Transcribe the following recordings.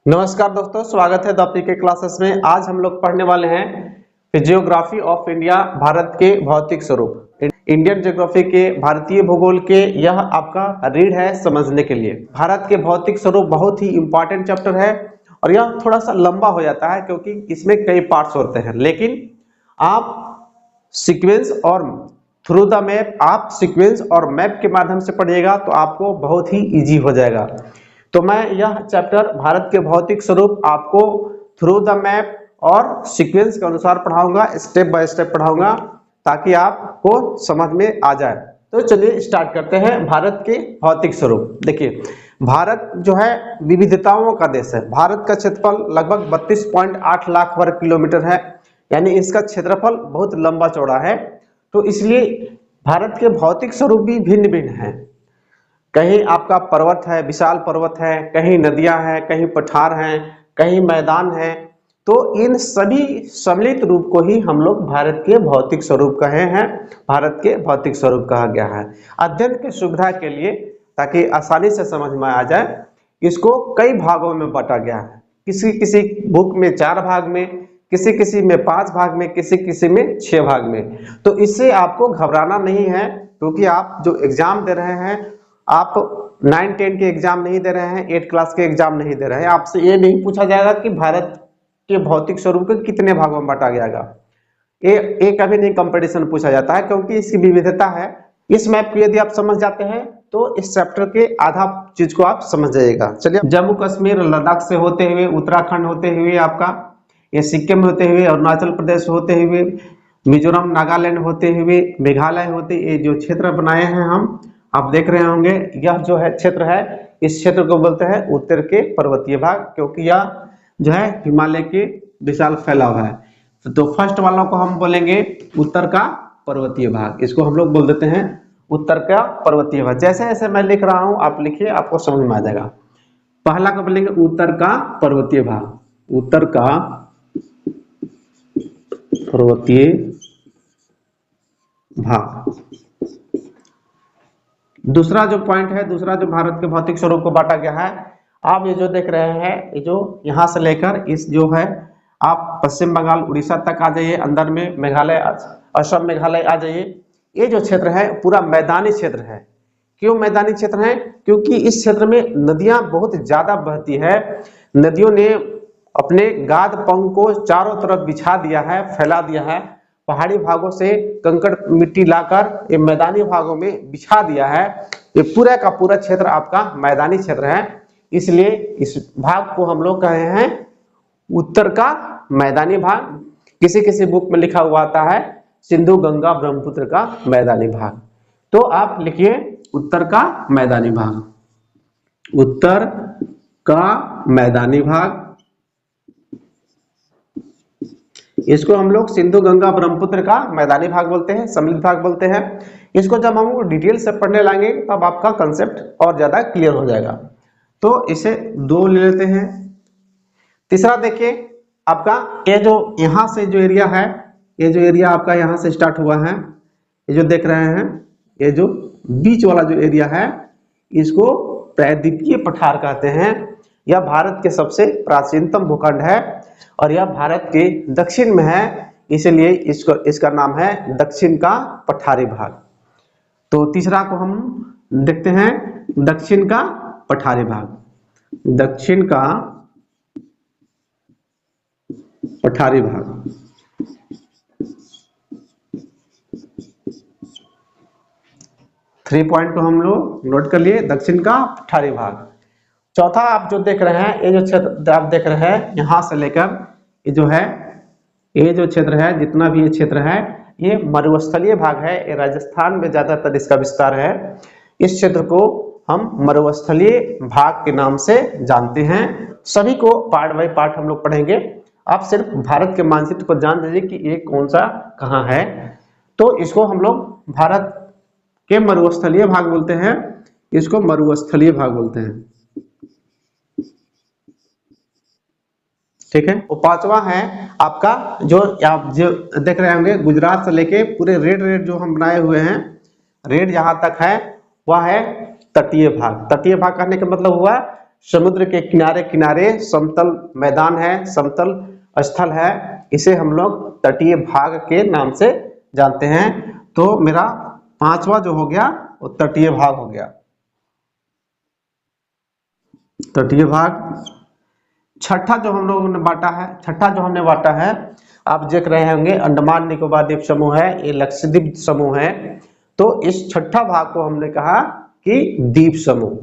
नमस्कार दोस्तों, स्वागत है द पीके क्लासेस में। आज हम लोग पढ़ने वाले हैं जियोग्राफी ऑफ इंडिया, भारत के भौतिक स्वरूप। इंडियन ज्योग्राफी के, भारतीय भूगोल के, यह आपका रीड है समझने के लिए। भारत के भौतिक स्वरूप बहुत ही इंपॉर्टेंट चैप्टर है और यह थोड़ा सा लंबा हो जाता है क्योंकि इसमें कई पार्ट्स होते हैं, लेकिन आप सीक्वेंस और थ्रू द मैप, आप सीक्वेंस और मैप के माध्यम से पढ़िएगा तो आपको बहुत ही इजी हो जाएगा। तो मैं यह चैप्टर भारत के भौतिक स्वरूप आपको थ्रू द मैप और सीक्वेंस के अनुसार पढ़ाऊंगा, स्टेप बाय स्टेप पढ़ाऊंगा ताकि आपको समझ में आ जाए। तो चलिए स्टार्ट करते हैं भारत के भौतिक स्वरूप। देखिए, भारत जो है विविधताओं का देश है। भारत का क्षेत्रफल लगभग 32.8 लाख वर्ग किलोमीटर है, यानी इसका क्षेत्रफल बहुत लंबा चौड़ा है। तो इसलिए भारत के भौतिक स्वरूप भी भिन्न भिन्न हैं। कहीं आपका पर्वत है, विशाल पर्वत है, कहीं नदियां हैं, कहीं पठार हैं, कहीं मैदान है। तो इन सभी सम्मिलित रूप को ही हम लोग भारत के भौतिक स्वरूप कहे हैं, भारत के भौतिक स्वरूप कहा गया है। अध्ययन की सुविधा के लिए, ताकि आसानी से समझ में आ जाए, इसको कई भागों में बांटा गया है। किसी किसी बुक में 4 भाग में, किसी किसी में 5 भाग में, किसी किसी में 6 भाग में। तो इससे आपको घबराना नहीं है, क्योंकि आप जो एग्जाम दे रहे हैं, आप 9-10 के एग्जाम नहीं दे रहे हैं, 8 क्लास के एग्जाम नहीं दे रहे हैं। आपसे ये नहीं पूछा जाएगा कि भारत के भौतिक स्वरूप को कितने भागों में बांटा गया। ये कभी नहीं कंपटीशन पूछा जाता है, क्योंकि इसकी विविधता है। इस मैप को यदि आप समझ जाते हैं तो इस चैप्टर के आधा चीज को आप समझ जाइएगा। चलिए, जम्मू कश्मीर लद्दाख से होते हुए, उत्तराखंड होते हुए, आपका ये सिक्किम होते हुए, अरुणाचल प्रदेश होते हुए, मिजोरम नागालैंड होते हुए, मेघालय होते, ये जो क्षेत्र बनाए हैं हम, आप देख रहे होंगे, यह जो है क्षेत्र है, इस क्षेत्र को बोलते हैं उत्तर के पर्वतीय भाग, क्योंकि यह जो है हिमालय के विशाल फैलाव है। तो फर्स्ट वालों को हम बोलेंगे उत्तर का पर्वतीय भाग, इसको हम लोग बोल देते हैं उत्तर का पर्वतीय भाग। जैसे जैसे मैं लिख रहा हूं आप लिखिए, आपको समझ में आ जाएगा। पहला को बोलेंगे उत्तर का पर्वतीय भाग, उत्तर का पर्वतीय भाग। दूसरा जो पॉइंट है, दूसरा जो भारत के भौतिक स्वरूप को बांटा गया है, आप ये जो देख रहे हैं, ये जो यहां से लेकर इस जो है, आप पश्चिम बंगाल उड़ीसा तक आ जाइए, अंदर में मेघालय, असम मेघालय आ जाइए। ये जो क्षेत्र है पूरा मैदानी क्षेत्र है। क्यों मैदानी क्षेत्र है? क्योंकि इस क्षेत्र में नदियां बहुत ज्यादा बहती है। नदियों ने अपने गाद पंख को चारों तरफ बिछा दिया है, फैला दिया है। पहाड़ी भागों से कंकड़ मिट्टी लाकर ये मैदानी भागों में बिछा दिया है। ये पूरा का पूरा क्षेत्र आपका मैदानी क्षेत्र है, इसलिए इस भाग को हम लोग कहे हैं उत्तर का मैदानी भाग। किसी किसी बुक में लिखा हुआ आता है सिंधु गंगा ब्रह्मपुत्र का मैदानी भाग। तो आप लिखिए उत्तर का मैदानी भाग, उत्तर का मैदानी भाग। इसको हम लोग सिंधु गंगा ब्रह्मपुत्र का मैदानी भाग बोलते हैं, सम्मिलित भाग बोलते हैं। इसको जब हम डिटेल से पढ़ने लगेंगे तब आपका कंसेप्ट और ज्यादा क्लियर हो जाएगा। तो इसे 2 ले लेते हैं। तीसरा देखिए, आपका ये जो यहां से जो एरिया है, ये जो एरिया आपका यहां से स्टार्ट हुआ है, ये जो देख रहे हैं, ये जो बीच वाला जो एरिया है, इसको प्रायद्वीपीय पठार कहते हैं। यह भारत के सबसे प्राचीनतम भूखंड है और यह भारत के दक्षिण में है, इसलिए इसका नाम है दक्षिण का पठारी भाग। तो तीसरा को हम देखते हैं, दक्षिण का पठारी भाग, दक्षिण का पठारी भाग। थ्री पॉइंट को हम लोग नोट कर लिए, दक्षिण का पठारी भाग। चौथा आप जो देख रहे हैं, ये जो क्षेत्र आप देख रहे हैं, यहां से लेकर ये जो है, ये जो क्षेत्र है, जितना भी ये क्षेत्र है, ये मरुस्थलीय भाग है। ये राजस्थान में ज्यादातर इसका विस्तार है। इस क्षेत्र को हम मरुस्थलीय भाग के नाम से जानते हैं। सभी को पार्ट बाय पार्ट हम लोग पढ़ेंगे। आप सिर्फ भारत के मानचित्र को जान दीजिए कि ये कौन सा कहाँ है। तो इसको हम लोग भारत के मरुस्थलीय भाग बोलते हैं, इसको मरुस्थलीय भाग बोलते हैं। ठीक है। वो पांचवा है आपका, जो आप जो देख रहे होंगे, गुजरात से लेके पूरे रेड रेड जो हम बनाए हुए हैं, रेड जहां तक है वह है तटीय भाग। तटीय भाग कहने का मतलब हुआ समुद्र के किनारे किनारे समतल मैदान है, समतल स्थल है, इसे हम लोग तटीय भाग के नाम से जानते हैं। तो मेरा पांचवा जो हो गया वो तटीय भाग हो गया, तटीय भाग। छठा जो हम लोगों ने बांटा है, छठा जो हमने बांटा है, आप देख रहे होंगे अंडमान निकोबार द्वीप समूह है, ये लक्षद्वीप समूह है। तो इस छठा भाग को हमने कहा कि द्वीप समूह।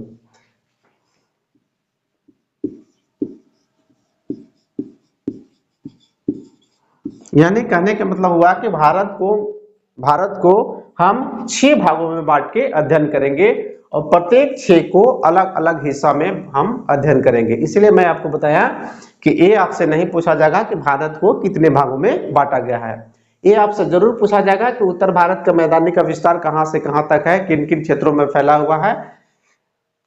यानी कहने का मतलब हुआ कि भारत को हम 6 भागों में बांट के अध्ययन करेंगे और प्रत्येक 6 को अलग अलग हिस्सा में हम अध्ययन करेंगे। इसलिए मैं आपको बताया कि ये आपसे नहीं पूछा जाएगा कि भारत को कितने भागों में बांटा गया है। ये आपसे जरूर पूछा जाएगा कि उत्तर भारत का मैदानी का विस्तार कहां से कहां तक है, किन किन क्षेत्रों में फैला हुआ है,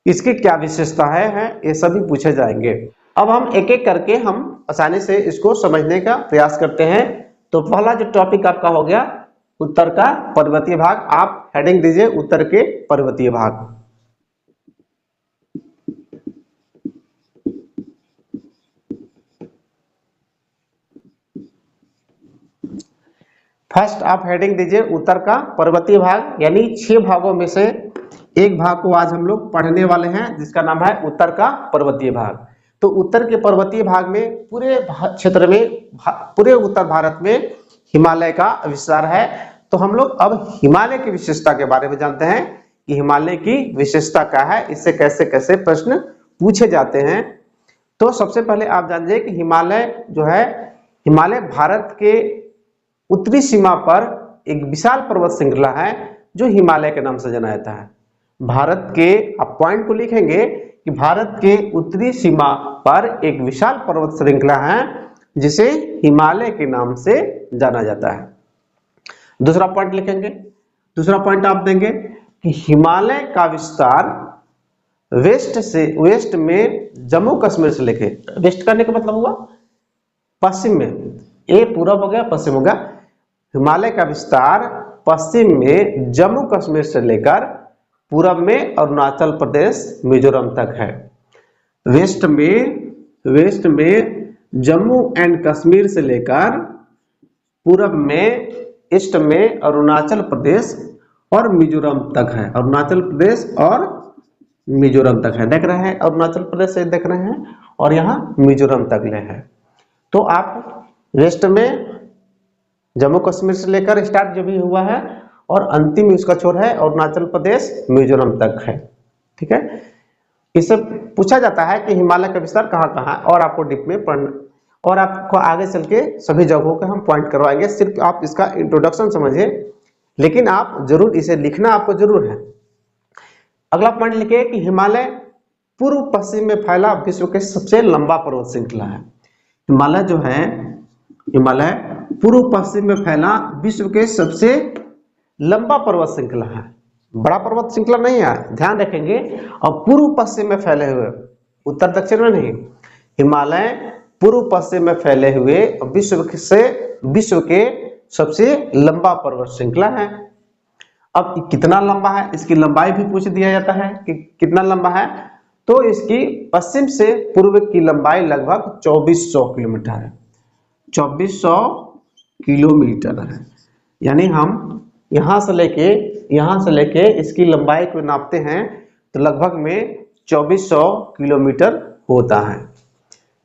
इसकी क्या विशेषता है, ये सभी पूछे जाएंगे। अब हम एक एक करके हम आसानी से इसको समझने का प्रयास करते हैं। तो पहला जो टॉपिक आपका हो गया उत्तर का पर्वतीय भाग। आप हेडिंग दीजिए उत्तर के पर्वतीय भाग। फर्स्ट आप हेडिंग दीजिए उत्तर का पर्वतीय भाग, यानी 6 भागों में से एक भाग को आज हम लोग पढ़ने वाले हैं जिसका नाम है उत्तर का पर्वतीय भाग। तो उत्तर के पर्वतीय भाग में पूरे क्षेत्र में, पूरे उत्तर भारत में हिमालय का विस्तार है। तो हम लोग अब हिमालय की विशेषता के बारे में जानते हैं कि हिमालय की विशेषता क्या है, इससे कैसे कैसे प्रश्न पूछे जाते हैं। तो सबसे पहले आप जानिए कि हिमालय जो है, हिमालय भारत के उत्तरी सीमा पर एक विशाल पर्वत श्रृंखला है जो हिमालय के नाम से जाना जाता है। भारत के, आप पॉइंट को लिखेंगे कि भारत के उत्तरी सीमा पर एक विशाल पर्वत श्रृंखला है जिसे हिमालय के नाम से जाना जाता है। दूसरा पॉइंट लिखेंगे, दूसरा पॉइंट आप देंगे कि हिमालय का विस्तार वेस्ट में जम्मू कश्मीर से लेके, वेस्ट करने का मतलब हुआ पश्चिम में, ये पूरब हो गया पश्चिम हो गया। हिमालय का विस्तार पश्चिम में जम्मू कश्मीर से लेकर पूरब में अरुणाचल प्रदेश मिजोरम तक है। वेस्ट में जम्मू एंड कश्मीर से लेकर पूरब में, ईस्ट में अरुणाचल प्रदेश और मिजोरम तक है। अरुणाचल प्रदेश और मिजोरम तक है, देख रहे हैं, अरुणाचल प्रदेश से देख रहे हैं और यहाँ मिजोरम तक ले है। तो आप वेस्ट में जम्मू कश्मीर से लेकर स्टार्ट जो भी हुआ है और अंतिम उसका छोर है अरुणाचल प्रदेश मिजोरम तक है। ठीक है, इससे पूछा जाता है कि हिमालय का विस्तार कहाँ कहाँ है, और आपको डीप में पढ़ना, और आपको आगे चल के सभी जगहों के हम पॉइंट करवाएंगे। सिर्फ आप इसका इंट्रोडक्शन समझिए, लेकिन आप जरूर इसे लिखना आपको जरूर है। अगला पॉइंट लिखिए कि हिमालय पूर्व पश्चिम में फैला विश्व के सबसे लंबा पर्वत श्रृंखला है। हिमालय जो है, हिमालय पूर्व पश्चिम में फैला विश्व के सबसे लंबा पर्वत श्रृंखला है। बड़ा पर्वत श्रृंखला नहीं है, ध्यान रखेंगे। और पूर्व पश्चिम में फैले हुए, उत्तर दक्षिण में नहीं, हिमालय पूर्व पश्चिम में फैले हुए विश्व के सबसे लंबा पर्वत श्रृंखला है। अब कितना लंबा है, इसकी लंबाई भी पूछ दिया जाता है कि कितना लंबा है। तो इसकी पश्चिम से पूर्व की लंबाई लगभग 2400 किलोमीटर है। 2400 किलोमीटर है, यानी हम यहाँ से लेके इसकी लंबाई को नापते हैं तो लगभग में 2400 किलोमीटर होता है।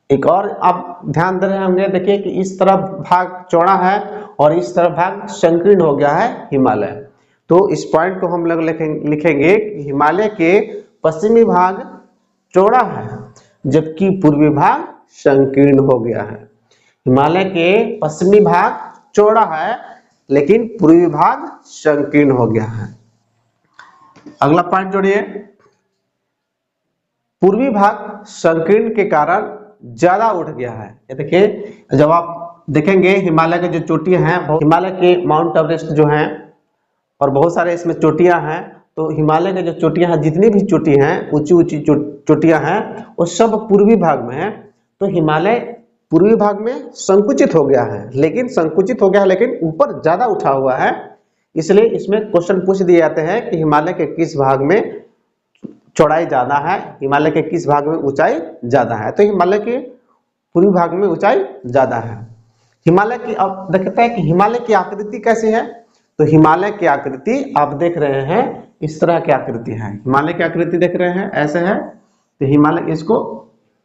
एक और आप ध्यान दे रहे होंगे, देखिए कि इस तरफ भाग चौड़ा है और इस तरफ भाग संकीर्ण हो गया है हिमालय। तो इस पॉइंट को हम लोग लिखेंगे कि हिमालय के पश्चिमी भाग चौड़ा है जबकि पूर्वी भाग संकीर्ण हो गया है। हिमालय के पश्चिमी भाग चौड़ा है लेकिन पूर्वी भाग संकीर्ण हो गया है। अगला पॉइंट जोड़िए, पूर्वी भाग संकीर्ण के कारण ज्यादा उठ गया है। ये देखिए, जब आप देखेंगे हिमालय के जो चोटियां हैं, हिमालय के माउंट एवरेस्ट जो हैं और बहुत सारे इसमें चोटियां हैं, तो हिमालय के जो चोटियां हैं, जितनी भी चोटी हैं, ऊंची ऊंची चोटियां हैं, वो सब पूर्वी भाग में है। तो हिमालय पूर्वी भाग में संकुचित हो गया है, लेकिन ऊपर ज्यादा उठा हुआ है। इसलिए इसमें क्वेश्चन पूछ दिए जाते हैं कि हिमालय के किस भाग में चौड़ाई ज्यादा है, हिमालय के किस भाग में ऊंचाई ज्यादा है? तो हिमालय के पूर्वी भाग में ऊंचाई ज्यादा है। हिमालय की, अब देखते हैं कि हिमालय की आकृति कैसी है। तो हिमालय की आकृति आप देख रहे हैं, इस तरह की आकृति है। हिमालय की आकृति देख रहे हैं, ऐसे है। तो हिमालय इसको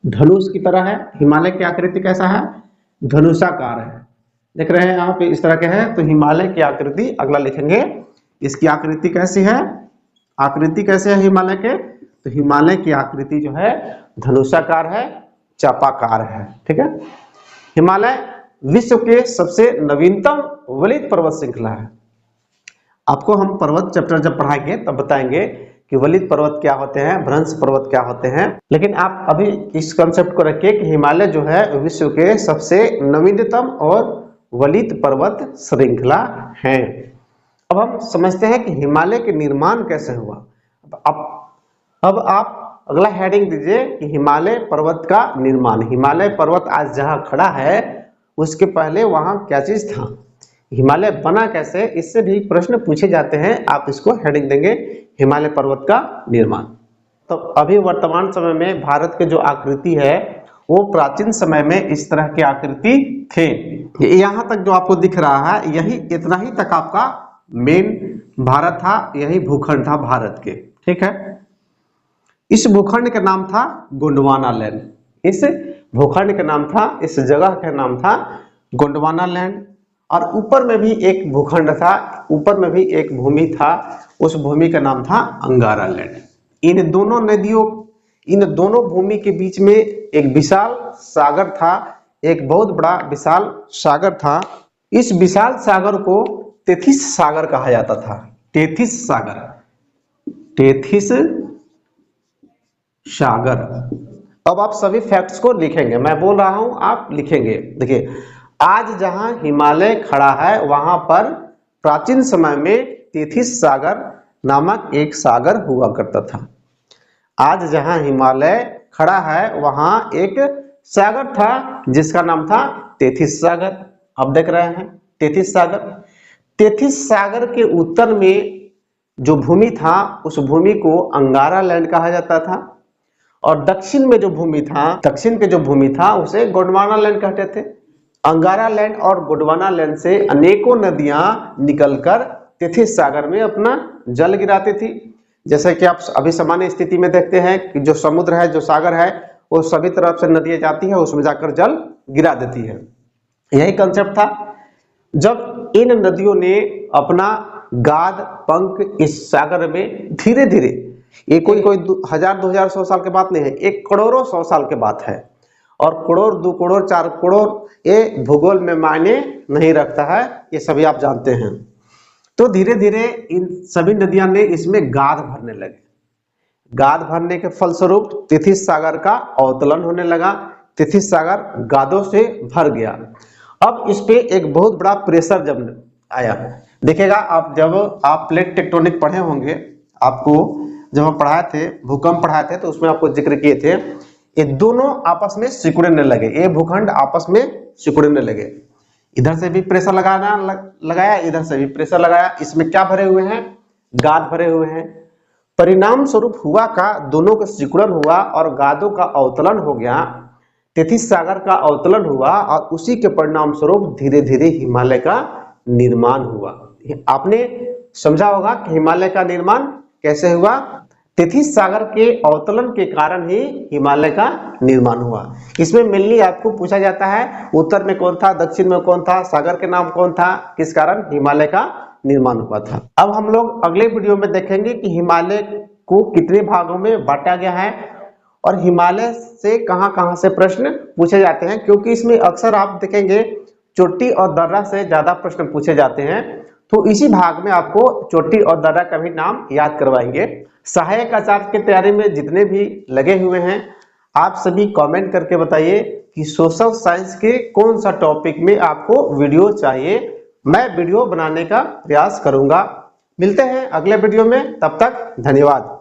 धनुष की तरह है। हिमालय की आकृति कैसा है? धनुषाकार है। देख रहे हैं यहाँ पे इस तरह के है। तो हिमालय की आकृति, अगला लिखेंगे, इसकी आकृति कैसी है? आकृति कैसे है हिमालय के? तो हिमालय की आकृति जो है धनुषाकार है, चापाकार है। ठीक है। हिमालय विश्व के सबसे नवीनतम वलित पर्वत श्रृंखला है। आपको हम पर्वत चैप्टर जब पढ़ाएंगे तब बताएंगे कि वलित पर्वत क्या होते हैं, भ्रंश पर्वत क्या होते हैं। लेकिन आप अभी इस कंसेप्ट को रखिए कि हिमालय जो है विश्व के सबसे नवीनतम और वलित पर्वत श्रृंखला है। अब हम समझते हैं कि हिमालय के निर्माण कैसे हुआ। अब आप अगला हेडिंग दीजिए कि हिमालय पर्वत का निर्माण। हिमालय पर्वत आज जहां खड़ा है उसके पहले वहां क्या चीज था? हिमालय बना कैसे? इससे भी प्रश्न पूछे जाते हैं। आप इसको हेडिंग देंगे हिमालय पर्वत का निर्माण। तो अभी वर्तमान समय में भारत के जो आकृति है वो प्राचीन समय में इस तरह की आकृति थे। यहाँ तक जो आपको दिख रहा है, यही इतना ही तक आपका मेन भारत था, यही भूखंड था भारत के। ठीक है। इस भूखंड का नाम था गोंडवाना लैंड। इस भूखंड का नाम था, इस जगह का नाम था गोंडवाना लैंड। और ऊपर में भी एक भूखंड था, ऊपर में भी एक भूमि था, उस भूमि का नाम था अंगारा लैंड। इन दोनों नदियों, इन दोनों भूमि के बीच में एक विशाल सागर था, एक बहुत बड़ा विशाल सागर था। इस विशाल सागर को तेथिस सागर कहा जाता था। तेथिस सागर, तेथिस सागर। अब आप सभी फैक्ट्स को लिखेंगे, मैं बोल रहा हूं आप लिखेंगे। देखिए, आज जहां हिमालय खड़ा है वहां पर प्राचीन समय में तेथिस सागर नामक एक सागर हुआ करता था। आज जहां हिमालय खड़ा है वहां एक सागर था जिसका नाम था तेथिस सागर। अब देख रहे हैं तेथिस सागर। तेथिस सागर के उत्तर में जो भूमि था उस भूमि को अंगारा लैंड कहा जाता था, और दक्षिण में जो भूमि था, दक्षिण के जो भूमि था उसे गोंडवाना लैंड कहते थे। अंगारा लैंड और गोंडवाना लैंड से अनेकों नदियां निकलकर तेथिस सागर में अपना जल गिराती थी। जैसे कि आप अभी सामान्य स्थिति में देखते हैं कि जो समुद्र है, जो सागर है, वो सभी तरफ से नदियां जाती है, उसमें जाकर जल गिरा देती है। यही कंसेप्ट था। जब इन नदियों ने अपना गाद पंख इस सागर में धीरे धीरे, ये कोई 1000, 2000, 100 साल के बात नहीं है, एक करोड़ों 100 साल के बात है। और करोड़, 2 करोड़, 4 करोड़ ये भूगोल में मायने नहीं रखता है, ये सभी आप जानते हैं। तो धीरे धीरे इन सभी नदियां ने इसमें गाद भरने लगे। गाद भरने के फलस्वरूप तेथिस सागर का अवतलन होने लगा। तेथिस सागर गादों से भर गया। अब इस पे एक बहुत बड़ा प्रेशर जब आया, देखिएगा आप, जब आप प्लेट टेक्टोनिक पढ़े होंगे, आपको जब हम पढ़ाए थे, भूकंप पढ़ाए थे, तो उसमें आपको जिक्र किए थे, ये दोनों आपस में सिकुड़ने लगे, ये भूखंड आपस में सिकुड़ने लगे। इधर से भी प्रेशर लगाया, इधर से भी प्रेशर लगाया। इसमें क्या भरे हुए हैं? गाद भरे हुए हैं। परिणाम स्वरूप हुआ का दोनों का सिकुड़न हुआ और गादों का अवतलन हो गया। तेथिस सागर का अवतलन हुआ और उसी के परिणाम स्वरूप धीरे धीरे हिमालय का निर्माण हुआ। आपने समझा होगा कि हिमालय का निर्माण कैसे हुआ। तेथिस सागर के अवतलन के कारण ही हिमालय का निर्माण हुआ। इसमें मेनली आपको पूछा जाता है उत्तर में कौन था, दक्षिण में कौन था, सागर के नाम कौन था, किस कारण हिमालय का निर्माण हुआ था। अब हम लोग अगले वीडियो में देखेंगे कि हिमालय को कितने भागों में बांटा गया है और हिमालय से कहां-कहां से प्रश्न पूछे जाते हैं, क्योंकि इसमें अक्सर आप देखेंगे चोटी और दर्रा से ज्यादा प्रश्न पूछे जाते हैं। तो इसी भाग में आपको चोटी और दर्रा का भी नाम याद करवाएंगे। सहायक आचार्य की तैयारी में जितने भी लगे हुए हैं, आप सभी कमेंट करके बताइए कि सोशल साइंस के कौन सा टॉपिक में आपको वीडियो चाहिए। मैं वीडियो बनाने का प्रयास करूंगा। मिलते हैं अगले वीडियो में, तब तक धन्यवाद।